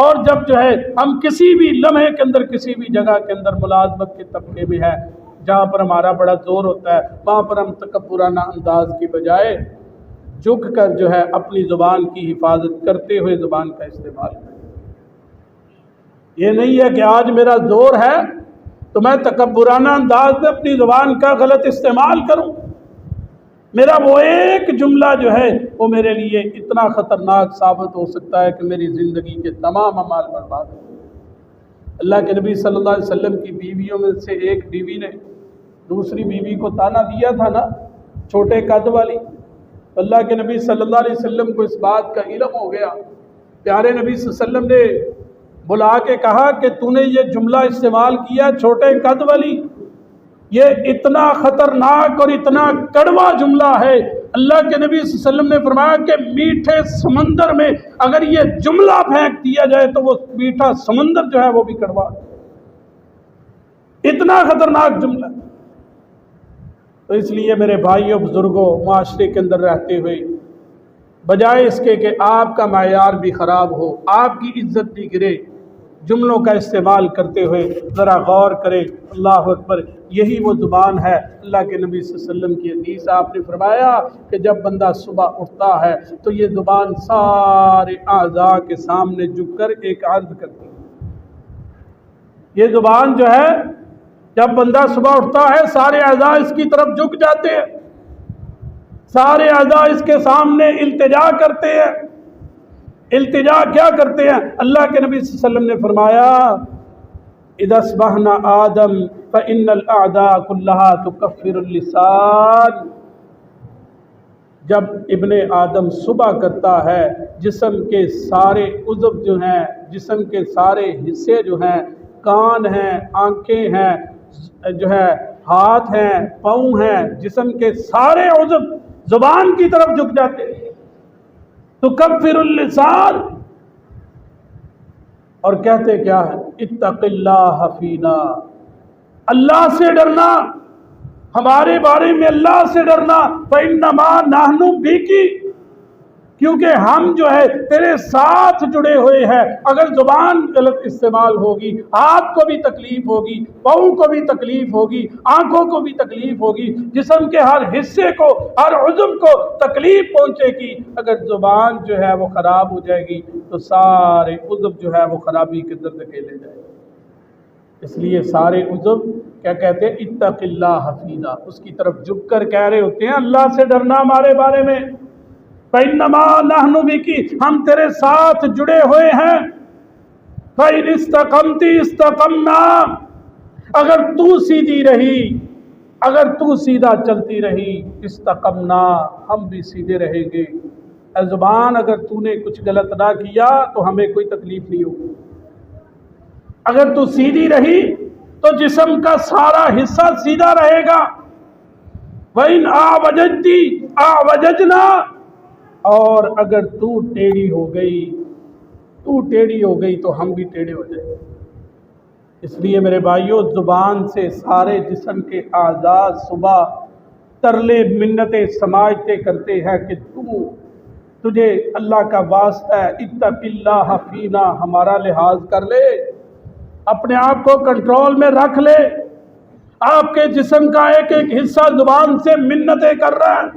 اور جب جو ہے ہم کسی بھی لمحے کے اندر کسی بھی جگہ کے اندر ملازمت کے طبقے میں ہے جہاں پر ہمارا بڑا زور ہوتا ہے وہاں پر ہم تکبرانہ انداز کی بجائے جھک کر جو ہے اپنی زبان کی حفاظت کرتے ہوئے زبان کا استعمال کریں۔ یہ نہیں ہے کہ آج میرا زور ہے تو میں تکبرانہ انداز میں اپنی زبان کا غلط استعمال کروں۔ میرا وہ ایک جملہ جو ہے وہ میرے لیے اتنا خطرناک ثابت ہو سکتا ہے کہ میری زندگی کے تمام اعمال برباد ہو۔ اللہ کے نبی صلی اللہ علیہ وسلم کی بیویوں میں سے ایک بیوی نے دوسری بیوی کو طعنہ دیا تھا نا، چھوٹے قد والی۔ اللہ کے نبی صلی اللہ علیہ وسلم کو اس بات کا علم ہو گیا۔ پیارے نبی صلی اللہ علیہ وسلم نے بلا کے کہا کہ تو نے یہ جملہ استعمال کیا چھوٹے قد والی، یہ اتنا خطرناک اور اتنا کڑوا جملہ ہے۔ اللہ کے نبی صلی اللہ علیہ وسلم نے فرمایا کہ میٹھے سمندر میں اگر یہ جملہ پھینک دیا جائے تو وہ میٹھا سمندر جو ہے وہ بھی کڑوا، اتنا خطرناک جملہ۔ تو اس لیے میرے بھائیوں بزرگوں، معاشرے کے اندر رہتے ہوئے بجائے اس کے کہ آپ کا معیار بھی خراب ہو، آپ کی عزت بھی گرے، جملوں کا استعمال کرتے ہوئے ذرا غور کریں۔ اللہ اکبر، یہی وہ زبان ہے۔ اللہ کے نبی صلی اللہ علیہ وسلم کی حدیث آپ نے فرمایا کہ جب بندہ صبح اٹھتا ہے تو یہ زبان سارے اعضاء کے سامنے جھک کر ایک عرض کرتی ہے۔ یہ زبان جو ہے جب بندہ صبح اٹھتا ہے سارے اعضاء اس کی طرف جھک جاتے ہیں، سارے اعضاء اس کے سامنے التجا کرتے ہیں۔ التجا کیا کرتے ہیں؟ اللہ کے نبی صلی اللہ علیہ وسلم نے فرمایا اذا اصبحنا آدم فإن الأعداء كلها تكفر اللسان۔ جب ابن آدم صبح کرتا ہے جسم کے سارے عضو جو ہیں، جسم کے سارے حصے جو ہیں، کان ہیں، آنکھیں ہیں، جو ہے ہاتھ ہیں، پاؤں ہیں، جسم کے سارے عضو زبان کی طرف جھک جاتے ہیں۔ تو کفر اللسان، اور کہتے کیا ہے؟ اتق اللہ فینا، اللہ سے ڈرنا، ہمارے بارے میں اللہ سے ڈرنا۔ فإنما نحن بک، کیونکہ ہم جو ہے تیرے ساتھ جڑے ہوئے ہیں۔ اگر زبان غلط استعمال ہوگی ہاتھ کو بھی تکلیف ہوگی، پاؤں کو بھی تکلیف ہوگی، آنکھوں کو بھی تکلیف ہوگی، جسم کے ہر حصے کو، ہر عضو کو تکلیف پہنچے گی۔ اگر زبان جو ہے وہ خراب ہو جائے گی تو سارے عضو جو ہے وہ خرابی کے اندر دھکیلے جائے گے۔ اس لیے سارے عضو کیا کہتے ہیں؟ اتق اللہ فینا، اس کی طرف جھک کر کہہ رہے ہوتے ہیں اللہ سے ڈرنا ہمارے بارے میں۔ فإنما نحن بک، ہم تیرے ساتھ جڑے ہوئے ہیں۔ فإن استقمت استقمنا، اگر تو سیدھی رہی، اگر تو سیدھا چلتی رہی، استقمنا، ہم بھی سیدھے رہیں گے۔ اے زبان، اگر تو نے کچھ غلط نہ کیا تو ہمیں کوئی تکلیف نہیں ہوگی۔ اگر تو سیدھی رہی تو جسم کا سارا حصہ سیدھا رہے گا۔ وَإِنْ أَعْوَجَجْتِ أَعْوَجَجْنَا، اور اگر تو ٹیڑھی ہو گئی تو ہم بھی ٹیڑھے ہو جائیں گے۔ اس لیے میرے بھائیوں، زبان سے سارے جسم کے اعضاء صبح ترلے منتیں سماجتے کرتے ہیں کہ تجھے اللہ کا واسطہ ہے، اتق اللہ فینا، ہمارا لحاظ کر لے، اپنے آپ کو کنٹرول میں رکھ لے۔ آپ کے جسم کا ایک ایک حصہ زبان سے منتیں کر رہا ہے،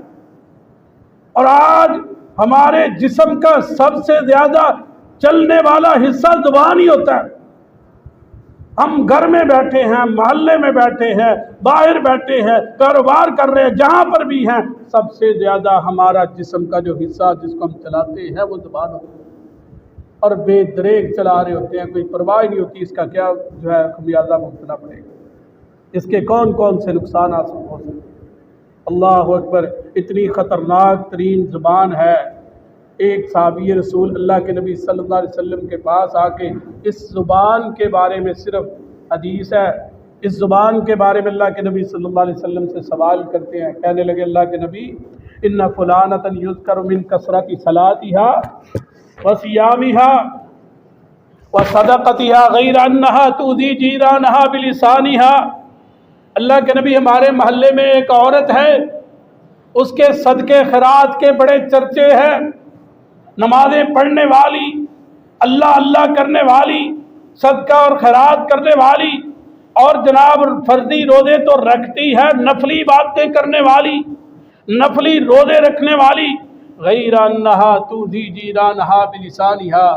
اور آج ہمارے جسم کا سب سے زیادہ چلنے والا حصہ زبان ہی ہوتا ہے۔ ہم گھر میں بیٹھے ہیں، محلے میں بیٹھے ہیں، باہر بیٹھے ہیں، کاروبار کر رہے ہیں، جہاں پر بھی ہیں، سب سے زیادہ ہمارا جسم کا جو حصہ جس کو ہم چلاتے ہیں وہ زبان ہوتا ہے، اور بے دریغ چلا رہے ہوتے ہیں، کوئی پرواہ نہیں ہوتی اس کا کیا جو ہے خمیازہ بھگتنا پڑے گا، اس کے کون کون سے نقصانات ہو سکتے ہیں۔ اللہ اکبر، اتنی خطرناک ترین زبان ہے۔ ایک صحابی رسول اللہ کے نبی صلی اللہ علیہ وسلم کے پاس آ کے اس زبان کے بارے میں صرف حدیث ہے، اس زبان کے بارے میں اللہ کے نبی صلی اللہ علیہ وسلم سے سوال کرتے ہیں۔ کہنے لگے اللہ کے نبی، ان فلانۃ یذکر من کثرت صلاتها وصیامها وصدقتها غیر انها تؤذی جیرانها بلسانها۔ اللہ کے نبی، ہمارے محلے میں ایک عورت ہے، اس کے صدقے خیرات کے بڑے چرچے ہیں، نمازیں پڑھنے والی، اللہ اللہ کرنے والی, صدقہ اور خیرات کرنے والی, اور جناب فرضی روزے تو رکھتی ہے, نفلی باتیں کرنے والی, نفلی روزے رکھنے والی, غیر انہا تؤذی جیرانہا بلسانہا,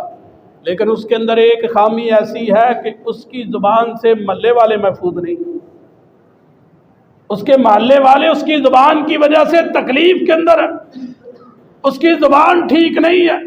لیکن اس کے اندر ایک خامی ایسی ہے کہ اس کی زبان سے محلے والے محفوظ نہیں, اس کے محلے والے اس کی زبان کی وجہ سے تکلیف کے اندر ہے, اس کی زبان ٹھیک نہیں ہے,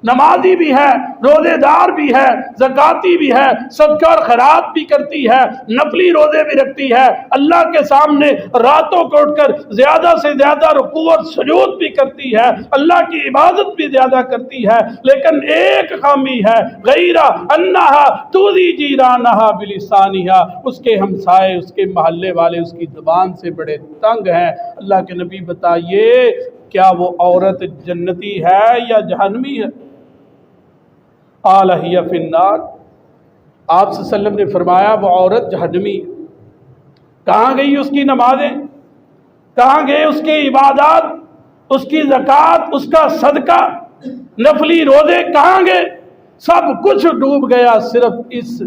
نمازی بھی ہے, روزے دار بھی ہے, زکاتی بھی ہے, صدقہ اور خیرات بھی کرتی ہے, نفلی روزے بھی رکھتی ہے, اللہ کے سامنے راتوں کو اٹھ کر زیادہ سے زیادہ رکوع اور سجود بھی کرتی ہے, اللہ کی عبادت بھی زیادہ کرتی ہے, لیکن ایک خامی ہے, غیر انہا تؤذی جیرانہا بلسانہا, اس کے ہمسائے, اس کے محلے والے اس کی زبان سے بڑے تنگ ہیں. اللہ کے نبی بتائیے کیا وہ عورت جنتی ہے یا جہنمی ہے؟ قال ہی فی النار, آپ صلی اللہ علیہ وسلم نے فرمایا وہ عورت جہنمی ہے. کہاں گئی اس کی نمازیں, کہاں گئے اس کی عبادات, اس کی زکوٰۃ, اس کا صدقہ, نفلی روزے کہاں گئے؟ سب کچھ ڈوب گیا صرف اس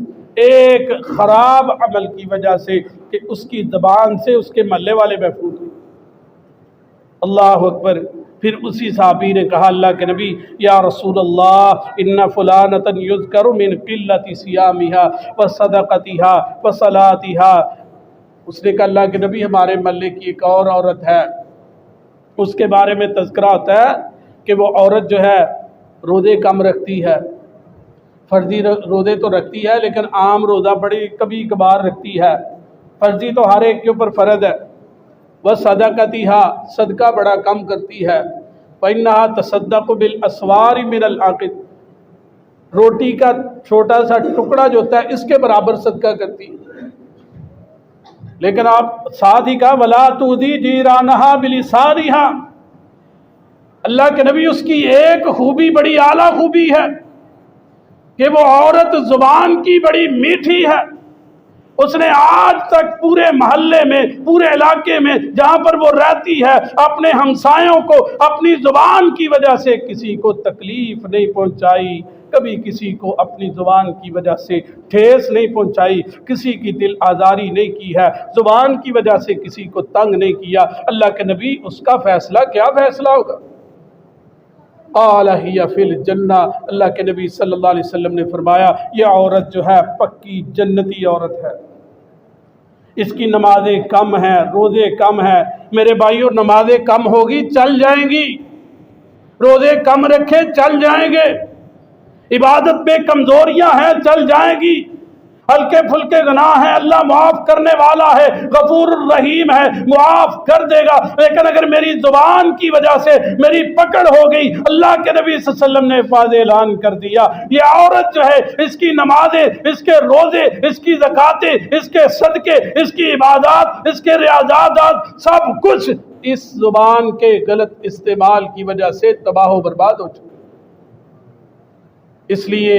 ایک خراب عمل کی وجہ سے کہ اس کی زبان سے اس کے محلے والے محفوظ ہوئے. اللہ اکبر. پھر اسی صحابی نے کہا اللہ کے نبی یا رسول اللہ ان فلانۃ یذکر من قلۃ صیامها وصدقتها وصلاتها, اس نے کہا اللہ کے نبی ہمارے محلے کی ایک اور عورت ہے, اس کے بارے میں تذکرہ ہوتا ہے کہ وہ عورت جو ہے روزے کم رکھتی ہے, فرضی روزے تو رکھتی ہے لیکن عام روزہ بڑی کبھی کبھار رکھتی ہے, فرضی تو ہر ایک کے اوپر فرض ہے, وصدقتها, صدقہ بڑا کم کرتی ہے, فإنها تصدق بالاسوار من العقد, روٹی کا چھوٹا سا ٹکڑا جو ہوتا ہے اس کے برابر صدقہ کرتی ہے. لیکن آپ ساتھ ہی کہا ولا تؤذی جیرانہا بلسانہا, اللہ کے نبی اس کی ایک خوبی بڑی اعلیٰ خوبی ہے کہ وہ عورت زبان کی بڑی میٹھی ہے. اس نے آج تک پورے محلے میں, پورے علاقے میں جہاں پر وہ رہتی ہے, اپنے ہمسایوں کو اپنی زبان کی وجہ سے کسی کو تکلیف نہیں پہنچائی, کبھی کسی کو اپنی زبان کی وجہ سے ٹھیس نہیں پہنچائی, کسی کی دل آزاری نہیں کی ہے, زبان کی وجہ سے کسی کو تنگ نہیں کیا. اللہ کے نبی اس کا فیصلہ کیا فیصلہ ہوگا؟ قال ہی فی الجنہ, اللہ کے نبی صلی اللہ علیہ وسلم نے فرمایا یہ عورت جو ہے پکی جنتی عورت ہے. اس کی نمازیں کم ہیں, روزے کم ہیں. میرے بھائیو نمازیں کم ہوگی چل جائیں گی, روزے کم رکھے چل جائیں گے, عبادت میں کمزوریاں ہیں چل جائیں گی, ہلکے پھلکے گناہ ہیں, اللہ معاف کرنے والا ہے, غفور الرحیم ہے, معاف کر دے گا. لیکن اگر میری زبان کی وجہ سے میری پکڑ ہو گئی, اللہ کے نبی صلی اللہ علیہ وسلم نے واضح اعلان کر دیا یہ عورت جو ہے اس کی نمازیں, اس کے روزے, اس کی زکاتیں, اس کے صدقے, اس کی عبادات, اس کے ریاضات, سب کچھ اس زبان کے غلط استعمال کی وجہ سے تباہ و برباد ہو چکے. اس لیے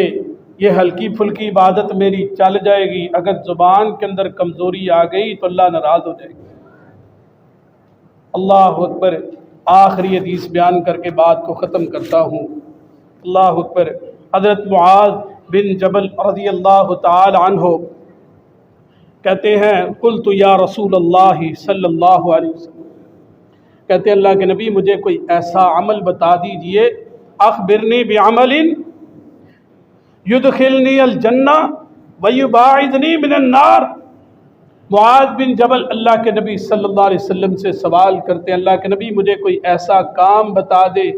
یہ ہلکی پھلکی عبادت میری چل جائے گی, اگر زبان کے اندر کمزوری آ گئی تو اللہ ناراض ہو جائے گا. اللہ اکبر. آخری حدیث بیان کر کے بات کو ختم کرتا ہوں. اللہ اکبر. حضرت معاذ بن جبل رضی اللہ تعالی عنہ کہتے ہیں قلت یا رسول اللہ صلی اللہ علیہ وسلم, کہتے ہیں اللہ کے نبی مجھے کوئی ایسا عمل بتا دیجئے, اخبرنی بعمل یدخلنی الجنہ ویباعدنی من النار. معاذ بن جبل اللہ کے نبی صلی اللہ علیہ وسلم سے سوال کرتے ہیں اللہ کے نبی مجھے کوئی ایسا کام بتا دے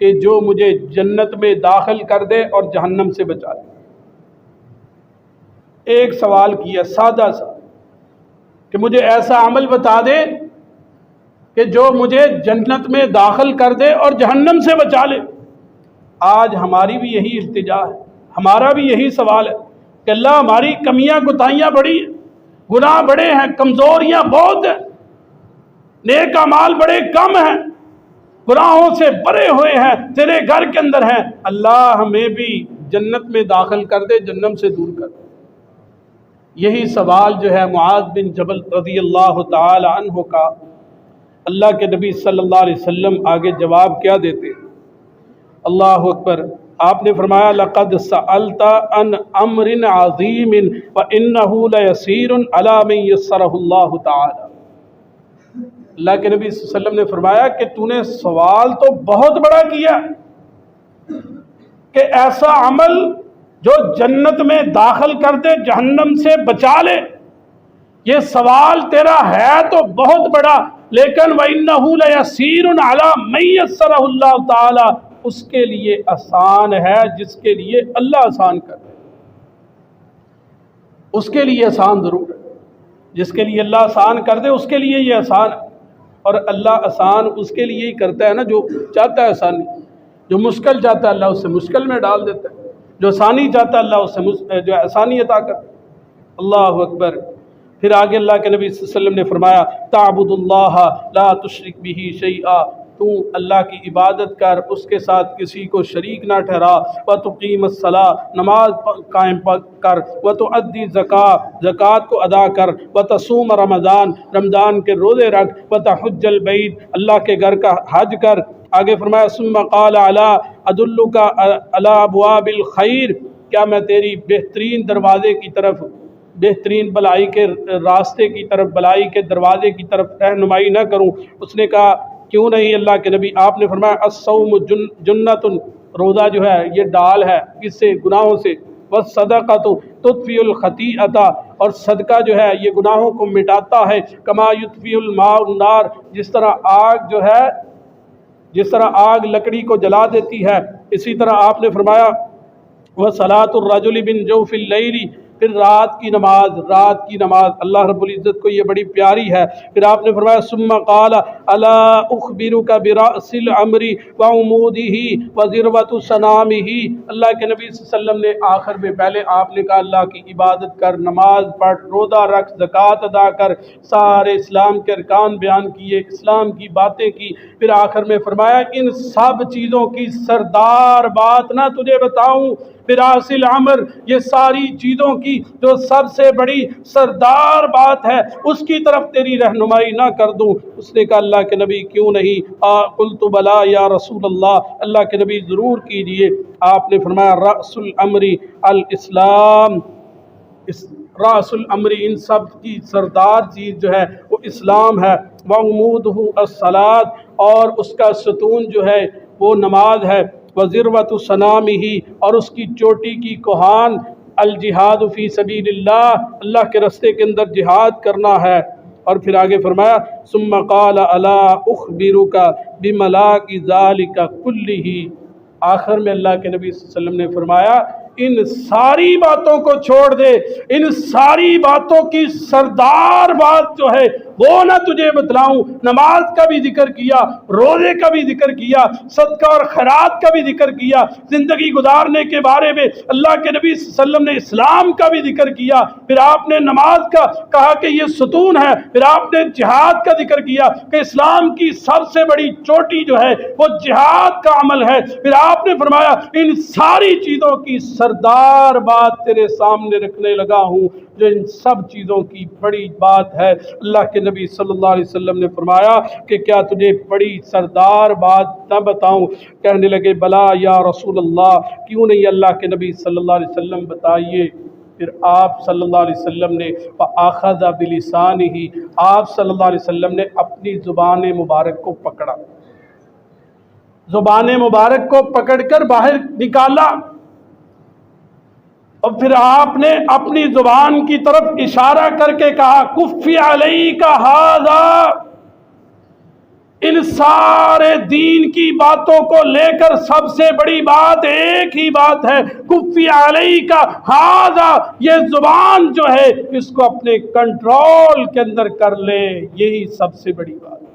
کہ جو مجھے جنت میں داخل کر دے اور جہنم سے بچا دے. ایک سوال کیا سادہ سا کہ مجھے ایسا عمل بتا دے کہ جو مجھے جنت میں داخل کر دے اور جہنم سے بچا لے. آج ہماری بھی یہی التجا ہے, ہمارا بھی یہی سوال ہے کہ اللہ ہماری کمیاں کوتاہیاں بڑی ہیں, گناہ بڑے ہیں, کمزوریاں بہت ہیں, نیک اعمال بڑے کم ہیں, گناہوں سے بھرے ہوئے ہیں, تیرے گھر کے اندر ہیں, اللہ ہمیں بھی جنت میں داخل کر دے, جہنم سے دور کر دے. یہی سوال جو ہے معاذ بن جبل رضی اللہ تعالی عنہ کا, اللہ کے نبی صلی اللہ علیہ وسلم آگے جواب کیا دیتے؟ اللہ اکبر. آپ نے فرمایا لقد سألت عن امر عظیم وانه لیسیر علی من یسرہ اللہ تعالی۔ اللہ کے نبی صلی اللہ علیہ وسلم نے فرمایا کہ تو نے سوال تو بہت بڑا کیا کہ ایسا عمل جو جنت میں داخل کر دے جہنم سے بچا لے، یہ سوال تیرا ہے تو بہت بڑا، لیکن وَإِنَّهُ لَيَسِيرٌ عَلَى مَن يَسَّرَهُ اللَّهُ تَعَالَى، اس کے لیے آسان ہے جس کے لیے اللہ آسان کر دے، اس کے لیے آسان ضرور ہے، جس کے لیے اللہ آسان کر دے اس کے لیے یہ آسان ہے، اور اللہ آسان اس کے لیے ہی کرتا ہے نا جو چاہتا ہے آسانی، جو مشکل چاہتا ہے اللہ اسے مشکل میں ڈال دیتا ہے، جو آسانی چاہتا ہے اللہ اسے جو آسانی عطا کرتا ہے۔ اللہ اکبر۔ پھر آگے اللہ کے نبی صلی اللہ علیہ وسلم نے فرمایا تعبد اللہ لا تشرک بہ شیئا، تو اللہ کی عبادت کر، اس کے ساتھ کسی کو شریک نہ ٹھہرا، وتقیم الصلاۃ، نماز قائم کر، وتؤدی زکوٰۃ کو ادا کر، وتصوم رمضان، رمضان کے روزے رکھ، وتحج البیت، اللہ کے گھر کا حج کر۔ آگے فرمایا ثم قال الا ادلک علی ابواب الخیر، کیا میں تیری بہترین دروازے کی طرف، بہترین بلائی کے راستے کی طرف، بلائی کے دروازے کی طرف رہنمائی نہ کروں؟ اس نے کہا کیوں نہیں اللہ کے نبی؟ آپ نے فرمایا الصوم جنت، روزہ جو ہے یہ ڈال ہے کس سے؟ گناہوں سے، والصدقۃ تطفئ الخطیئۃ، اور صدقہ جو ہے یہ گناہوں کو مٹاتا ہے، کما یطفئ الماء النار، جس طرح آگ جو ہے، جس طرح آگ لکڑی کو جلا دیتی ہے، اسی طرح آپ نے فرمایا وصلاۃ الرجل من جوف اللیل، پھر رات کی نماز اللہ رب العزت کو یہ بڑی پیاری ہے۔ پھر آپ نے فرمایا ثم قال الا اخبرک براس الامر وعمودہ وذروۃ سنامہ، اللہ کے نبی صلی اللہ علیہ وسلم نے آخر میں پہلے آپ نے کہا اللہ کی عبادت کر، نماز پڑھ، روزہ رکھ، زکوٰۃ ادا کر، سارے اسلام کے ارکان بیان کیے، اسلام کی باتیں کی، پھر آخر میں فرمایا ان سب چیزوں کی سردار بات نہ تجھے بتاؤں؟ براس الامر، یہ ساری چیزوں کی جو سب سے بڑی سردار بات ہے اس کی طرف تیری رہنمائی نہ کر دوں؟ اس نے کہا اللہ کے نبی کیوں نہیں؟ قلت بلا یا رسول اللہ، اللہ کے نبی ضرور کیجئے۔ آپ نے فرمایا رأس الامر الاسلام، رأس الامر، ان سب کی سردار چیز جو ہے وہ اسلام ہے، وعمودہ الصلاۃ، اور اس کا ستون جو ہے وہ نماز ہے، وذروۃ سنامہ، اور اس کی چوٹی کی کوہان الجہاد فی سبیل اللہ، اللہ کے راستے کے اندر جہاد کرنا ہے۔ اور پھر آگے فرمایا ثم قال الا اخبرک بملاک ذلک کلہ، آخر میں اللہ کے نبی صلی اللہ علیہ وسلم نے فرمایا ان ساری باتوں کو چھوڑ دے، ان ساری باتوں کی سردار بات جو ہے وہ نہ تجھے بتلاؤں؟ نماز کا بھی ذکر کیا، روزے کا بھی ذکر کیا، صدقہ اور خیرات کا بھی ذکر کیا، زندگی گزارنے کے بارے میں اللہ کے نبی صلی اللہ علیہ وسلم نے اسلام کا بھی ذکر کیا، پھر آپ نے نماز کا کہا کہ یہ ستون ہے، پھر آپ نے جہاد کا ذکر کیا کہ اسلام کی سب سے بڑی چوٹی جو ہے وہ جہاد کا عمل ہے، پھر آپ نے فرمایا ان ساری چیزوں کی سردار بات تیرے سامنے رکھنے لگا ہوں، جو ان سب چیزوں کی بڑی بات ہے۔ اللہ کے نبی صلی اللہ علیہ وسلم نے فرمایا کہ کیا تجھے بڑی سردار بات نہ بتاؤں؟ کہنے لگے بلا یا رسول اللہ، کیوں نہیں اللہ کے نبی صلی اللہ علیہ وسلم بتائیے۔ پھر آپ صلی اللہ علیہ وسلم نے فَأَخَذَ بِلِسَانِهِ، آپ صلی اللہ علیہ وسلم نے اپنی زبان مبارک کو پکڑا، زبان مبارک کو پکڑ کر باہر نکالا، اور پھر آپ نے اپنی زبان کی طرف اشارہ کر کے کہا کف علیک ھذا، ان سارے دین کی باتوں کو لے کر سب سے بڑی بات ایک ہی بات ہے، کف علیک ھذا، یہ زبان جو ہے اس کو اپنے کنٹرول کے اندر کر لے، یہی سب سے بڑی بات ہے۔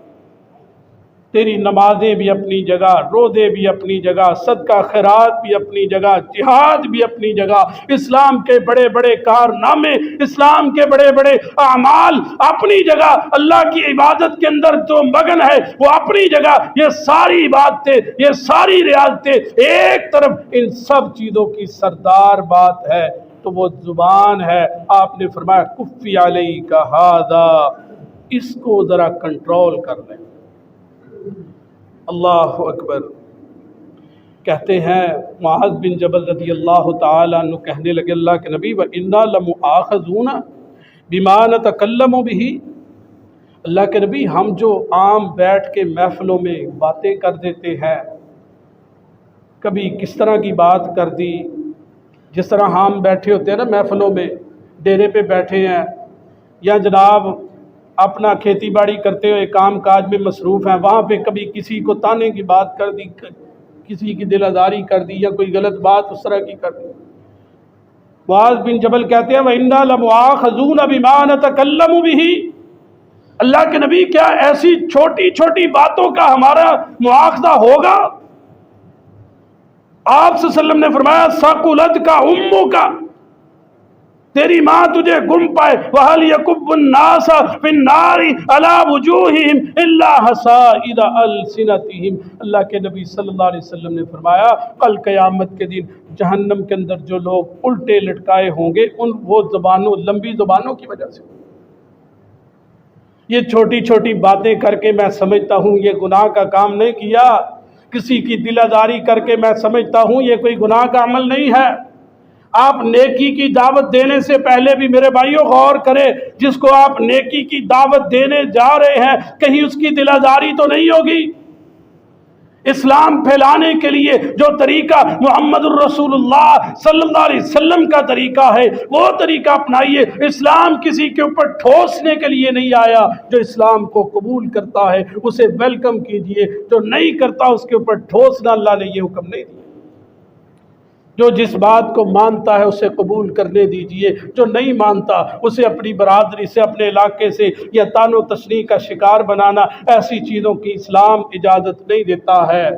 تیری نمازیں بھی اپنی جگہ، روزے بھی اپنی جگہ، صدقہ خیرات بھی اپنی جگہ، جہاد بھی اپنی جگہ، اسلام کے بڑے بڑے کارنامے، اسلام کے بڑے بڑے اعمال اپنی جگہ، اللہ کی عبادت کے اندر جو مگن ہے وہ اپنی جگہ، یہ ساری باتیں، یہ ساری ریاضتیں ایک طرف، ان سب چیزوں کی سردار بات ہے تو وہ زبان ہے۔ آپ نے فرمایا کف علیک ھذا، اس کو ذرا کنٹرول کر لیں۔ اللہ اکبر۔ کہتے ہیں معاذ بن جبل رضی اللہ تعالیٰ عنہ کہنے لگے اللہ کے نبی وَإِنَّا لَمُؤَاخَذُونَ بِمَا نَتَكَلَّمُ بِهِ، اللہ کے نبی ہم جو عام بیٹھ کے محفلوں میں باتیں کر دیتے ہیں، کبھی کس طرح کی بات کر دی، جس طرح ہم بیٹھے ہوتے ہیں نا محفلوں میں، ڈیرے پہ بیٹھے ہیں یا جناب اپنا کھیتی باڑی کرتے ہوئے کام کاج میں مصروف ہیں، وہاں پہ کبھی کسی کو تانے کی بات کر دی، کسی کی دل آزاری کر دی یا کوئی غلط بات اس طرح کی کر دی۔ معاذ بن جبل کہتے ہیں وَإِنَّا لَمُؤَاخَذُونَ بِمَا نَتَكَلَّمُ بِهِ، اللہ کے نبی کیا ایسی چھوٹی چھوٹی باتوں کا ہمارا مواخذہ ہوگا؟ آپ صلی اللہ علیہ وسلم نے فرمایا ثقلت کا امو کا، تیری ماں تجھے گم پائے، وَهَلْ يَكُبُّ النَّاسَ فِي النَّارِ عَلَى وُجُوهِهِمْ إِلَّا حَصَائِدَ أَلْسِنَتِهِمْ، اللہ کے نبی صلی اللہ علیہ وسلم نے فرمایا کل قیامت کے دن جہنم کے اندر جو لوگ الٹے لٹکائے ہوں گے وہ زبانوں، لمبی زبانوں کی وجہ سے۔ یہ چھوٹی چھوٹی باتیں کر کے میں سمجھتا ہوں یہ گناہ کا کام نہیں کیا، کسی کی دل آزاری کر کے میں سمجھتا ہوں یہ کوئی گناہ کا عمل نہیں ہے۔ آپ نیکی کی دعوت دینے سے پہلے بھی میرے بھائیوں غور کرے، جس کو آپ نیکی کی دعوت دینے جا رہے ہیں کہیں اس کی دل آزاری تو نہیں ہوگی؟ اسلام پھیلانے کے لیے جو طریقہ محمد الرسول اللہ صلی اللہ علیہ وسلم کا طریقہ ہے وہ طریقہ اپنائیے۔ اسلام کسی کے اوپر ٹھوسنے کے لیے نہیں آیا، جو اسلام کو قبول کرتا ہے اسے ویلکم کیجئے، جو نہیں کرتا اس کے اوپر ٹھوسنا اللہ نے یہ حکم نہیں دیا۔ جو جس بات کو مانتا ہے اسے قبول کرنے دیجئے، جو نہیں مانتا اسے اپنی برادری سے، اپنے علاقے سے یا طعن و تشنیع کا شکار بنانا، ایسی چیزوں کی اسلام اجازت نہیں دیتا ہے۔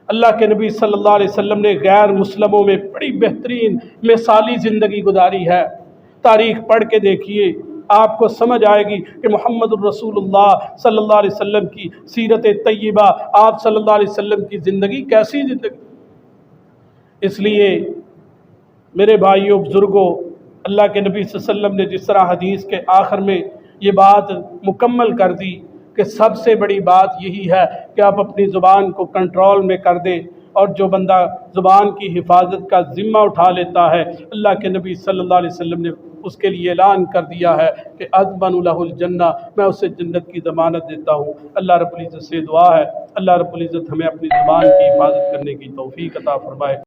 اللہ کے نبی صلی اللہ علیہ وسلم نے غیر مسلموں میں بڑی بہترین مثالی زندگی گزاری ہے۔ تاریخ پڑھ کے دیکھیے، آپ کو سمجھ آئے گی کہ محمد الرسول اللہ صلی اللہ علیہ وسلم کی سیرت طیبہ، آپ صلی اللہ علیہ وسلم کی زندگی کیسی زندگی۔ اس لیے میرے بھائیوں بزرگوں، اللہ کے نبی صلی اللہ علیہ وسلم نے جس طرح حدیث کے آخر میں یہ بات مکمل کر دی کہ سب سے بڑی بات یہی ہے کہ آپ اپنی زبان کو کنٹرول میں کر دیں، اور جو بندہ زبان کی حفاظت کا ذمہ اٹھا لیتا ہے، اللہ کے نبی صلی اللہ علیہ وسلم نے اس کے لیے اعلان کر دیا ہے کہ اضمن لہ الجنہ، میں اسے جنت کی ضمانت دیتا ہوں۔ اللہ رب العزت سے دعا ہے اللہ رب العزت ہمیں اپنی زبان کی حفاظت کرنے کی توفیق عطا فرمائے۔